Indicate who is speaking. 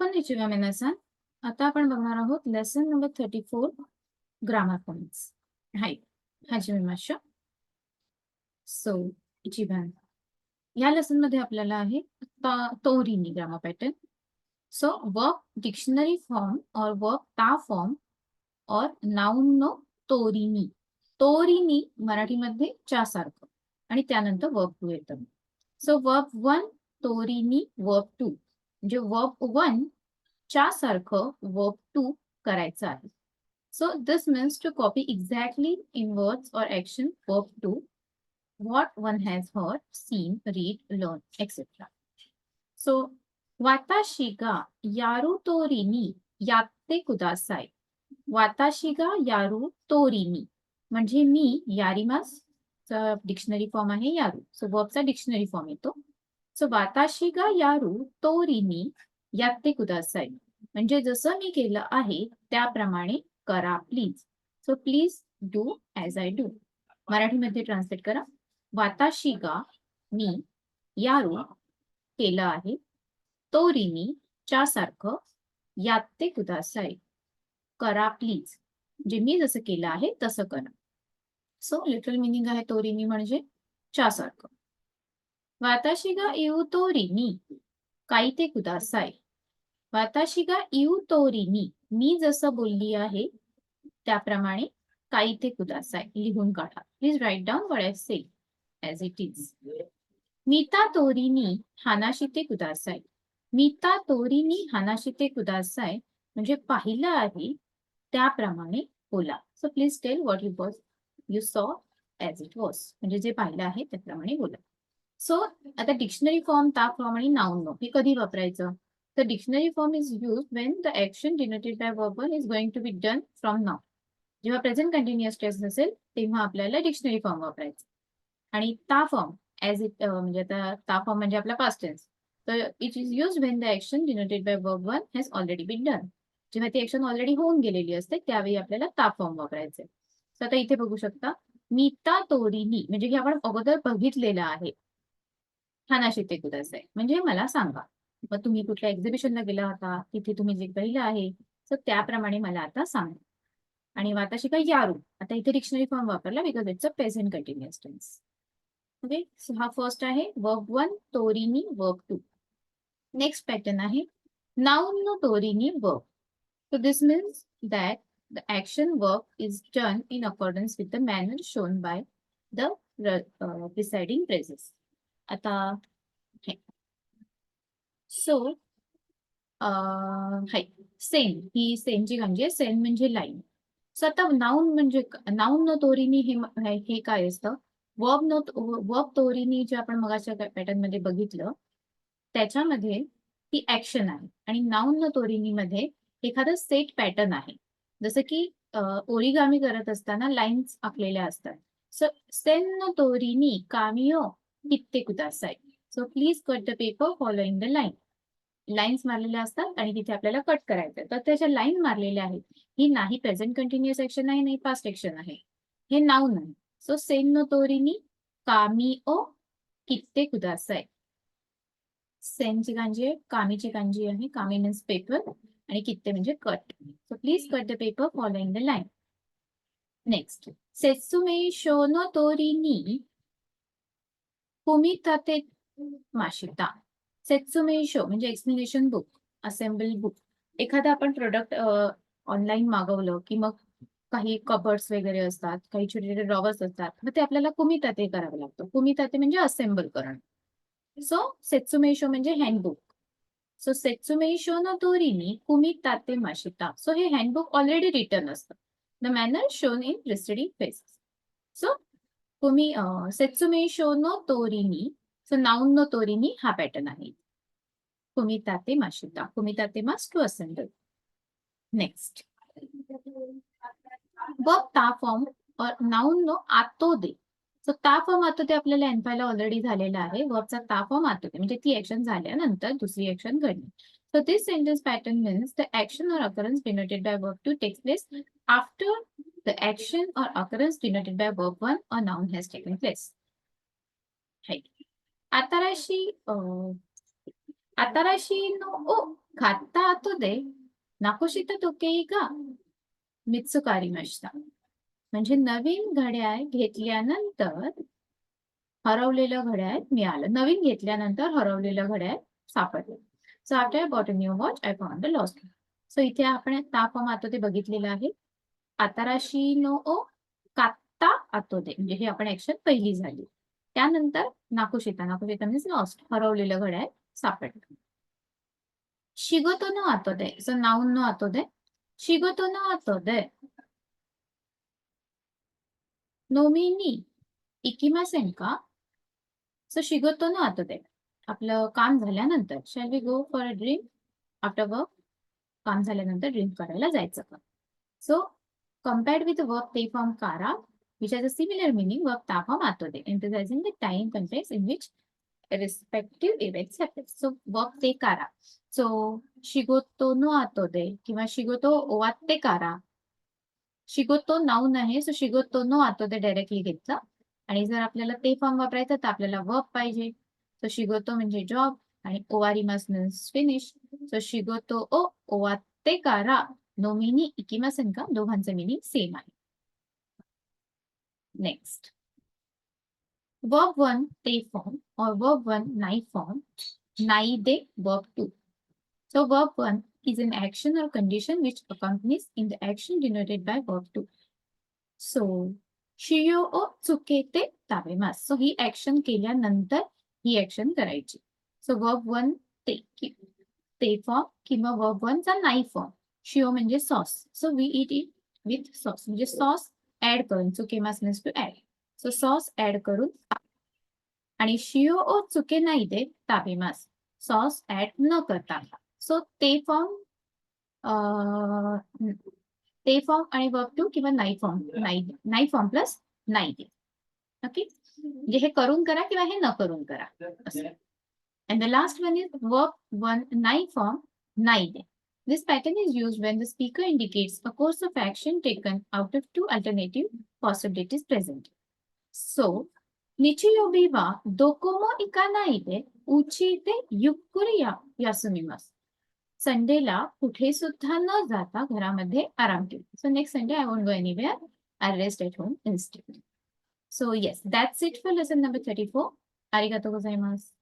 Speaker 1: Konnichiwa minasan. आता आपण बघणार आहोत लेसन नंबर 34 ग्रामर पॉइंट्स. हाय, हाजिमेमाशो. सो इचिबान. या लेसन मध्ये आपल्याला आहे तोरीनी grammar pattern. So verb dictionary form और वर्ब ता फॉर्म और नाउन नो तोरीनी. तोरीनी मराठीमध्ये च्या सारखं आणि त्यानंतर वर्ब 2 येतं. सो वर्ब 1 तोरीनी वर्ब 2 म्हणजे वर्ब 1 च्या सारखं वर्ब 2 करायचं आहे. So this means to copy exactly in words or action verb 2 what one has heard, seen, read, learned, etc. So watashi ga yaru tori ni yatte kudasai. Watashi ga yaru tori ni म्हणजे मी यारिमास चा dictionary form आहे यारू. So वर्बचा dictionary form येतो. So वाताशी गा यारू तोरी नी यात्ते कुदासाई म्हणजे जसं मी केलं आहे त्याप्रमाणे करा please. So please do as I do. मराठीमध्ये ट्रान्सलेट करा. वाताशी गा मी यारू केलं आहे तोरीनी च्या सारखं यात्ते कुदासाई करा प्लीज म्हणजे मी जसं केलं आहे तसं करा. सो लिटरल मिनिंग आहे तोरीनी म्हणजे च्या सारखं. वाताशी गा इउ तोरीनी काईते कुदासाई. वाताशी गा इउ तोरीनी मी जसं बोलली आहे त्याप्रमाणे काईते कुदासाई लिहून काढा. Please write down what I say as it is. मीता तोरीनी हानाशिते कुदासाई. मीता तोरीनी हानाशिते कुदासाई म्हणजे पाहिलं आहे त्याप्रमाणे बोला. So please tell what you saw as it was म्हणजे जे पाहिलं आहे त्याप्रमाणे बोला. सो आता डिक्शनरी फॉर्म ता फॉर्म आणि नाउन नो हे कधी वापरायचं. The dictionary form is used when the action denoted by verb 1 is going to be done from now. जेव्हा प्रेझेंट कंटिन्युअस टेन्स नसेल तेव्हा आपल्याला डिक्शनरी फॉर्म वापरायचा. आणि ता फॉर्म ॲज इट म्हणजे आता ता फॉर्म म्हणजे आपला पास्ट टेन्स. तर it is used when the action denoted by verb 1 has already been done. जेव्हा ती ॲक्शन ऑलरेडी होऊन गेलेली असते त्यावेळी आपल्याला ता फॉर्म वापरायचे. तर आता इथे बघू शकता मीता तोरीनी म्हणजे हे आपण अगोदर बघितलेलं आहे. हानाशिते कुदासाई म्हणजे मला सांगा. मग तुम्ही कुठल्या एक्झिबिशनला गेला होता तिथे तुम्ही जे पाहिलं आहे तर त्याप्रमाणे मला आता सांगा. आणि वाताशी काय यारू आता इथे डिक्शनरी फॉर्म वापरला because it's a present continuous tense. Okay, so हा फर्स्ट आहे वर्ब 1 तोरीनी वर्ब 2. नेक्स्ट पॅटर्न आहे नाउन नो तोरीनी verb. So this means that the action work is done in accordance with the manner shown by the preceding phrases. आता so हाय सेन ही सेनची म्हणजे सेन म्हणजे लाईन. सो आता नाउन म्हणजे नाउन नो तोरीनी हे काय असतं. वर्ब तोरीनी जे आपण मगाच्या पॅटर्न मध्ये बघितलं त्याच्यामध्ये ती ऍक्शन आहे आणि नाउन नो तोरीनी मध्ये एखादं सेट पॅटर्न आहे. जसं की ओरिगामी करत असताना लाईन्स आखलेल्या असतात. सो सेन नो तोरीनी कामियो कित्ते कुदासाई. So please cut the paper following the line. Lines मारलेल्या असतात आणि तिथे आपल्याला कट करायचं तर त्याच्या लाईन मारलेल्या आहेत. ही नाही प्रेझेंट कंटिन्युअस ऍक्शन आहे नाही पास्ट ऍक्शन आहे. हे नाउन आहे. सो सेन नो तोरीनी कामिओ कित्ते कुदासाई. सेनची कांजी आहे कामीची कांजी आहे. कामी मीन्स पेपर आणि कित्ते म्हणजे cut. So please cut the paper following the line. Next सेत्सुमे शो नो तोरीनी कुमिताते माशिता. सेत्सुमे शो म्हणजे एक्सप्लेनेशन बुक, असेंबल बुक. एखादा आपण प्रोडक्ट ऑनलाईन मागवलं की मग काही कबर्ड्स वगैरे असतात, काही छोटे छोटे ड्रॉवर्स असतात, मग ते आपल्याला कुमिताते करावं लागतं. कुमिताते म्हणजे असेंबल करणं. सो सेत्सुमे शो म्हणजे हँडबुक. सो सेत्सुमे शो नो तोरीनी कुमिताते माशिता. सो हे हँडबुक ऑलरेडी रिटर्न असतं. The manner shown in preceding phrases. So सेत्सुमे शो नो तोरीनी. सो नाउन नो तोरीनी हा पॅटर्न आहे. कुमिताते माशिता. कुमिताते मास टू असेंबल. नेक्स्ट वर्ब ता फॉर्म और नाउन नो आतो दे. सो ता फॉर्म आतो दे आपल्याला एनफायला ऑलरेडी झालेला आहे. वर्बचा ता फॉर्म आतो दे म्हणजे ती ऍक्शन झाल्यानंतर दुसरी ऍक्शन घडली. So this sentence pattern means the action or occurrence denoted by verb 2 takes place after the action or occurrence denoted by verb 1 or noun has taken place. Right. Atarashi no o खात्ता आतो दे नाकोशिता तोकेई का मित्सुकारी मशता. म्हणजे नवीन घड्याळ घेतल्यानंतर हरवलेलं घड्याळ मिळालं. नवीन घेतल्यानंतर हरवलेलं घड्याळ सापडलं. So after I bought a new watch I found the lost. So इथे आपण ता फॉर्म आतो ते बघितलेलं आहे. आताराशी नो ओ कात्ता आतो दे म्हणजे हे आपण ऍक्शन पहिली झाली. त्यानंतर नाकुशिता मीन्स लॉस्ट हरवलेलं घड्याळ सापडलं. शिगोतो नो आतो दे. सो नाऊन नो आतो दे. शिगोतो नो आतो दे नोमिनी इकिमासेन का? सो शिगोतो नो आतो दे. आपलं काम झाल्यानंतर shall we go for a drink after work. काम झाल्यानंतर ड्रिंक करायला जायचं का? So compared with the verb te form kara, which has a similar meaning, verb ta form atode, emphasizing the time context in which respective events happen. So verb te kara. So shigoto no atode किंवा shigoto owatte kara. शिगोतो noun आहे, so शिगोतो no आतोदे directly घेतलं. आणि जर आपल्याला ते form वापरायचं तर आपल्याला वर्ब पाहिजे. सो शिगोतो म्हणजे जॉब आणि ओवारिमास मीन्स फिनिश. सो शिगोतो ओ ओवाते कारा नोमिनी इकिमासेन का दोघांचं मिनिंग सेम आहे. नेक्स्ट वर्ब 1 ते फॉर्म और वर्ब 1 नाई फॉर्म नाई दे verb 2. So verb 1 is an action or condition which accompanies in the action denoted by verb 2. So शियो ओ चुकेते ताबेमास. सो ही ऍक्शन केल्यानंतर ही ऍक्शन करायची. सो वर्ब 1 ते फॉर्म किंवा वर्ब 1 चा नाही फॉर्म. शियो म्हणजे sauce. So we eat it with sauce म्हणजे सॉस ऍड करून चुकेमास means to add. So sauce add करून आणि शियो ओ चुके नाही दे ताबेमास सॉस ऍड न करता. सो ते फॉर्म ते फॉर्म आणि वर्ब 2 किंवा नाही फॉर्म नाही फॉर्म प्लस नाही दे. ओके म्हणजे हे करून करा किंवा हे न करून करा असं. And the last one is verb 1 nai form naide. This pattern is used when the speaker indicates a course of action taken out of two alternative possibilities present. So, nichiyobi wa dokomo ikanaide uchite yukkuri yasumimasu. संडेला कुठे सुद्धा न जाता घरामध्ये आराम केला. So next Sunday I won't go anywhere. I'll rest at home instead. So yes, that's it for lesson number 34. Arigatou gozaimasu.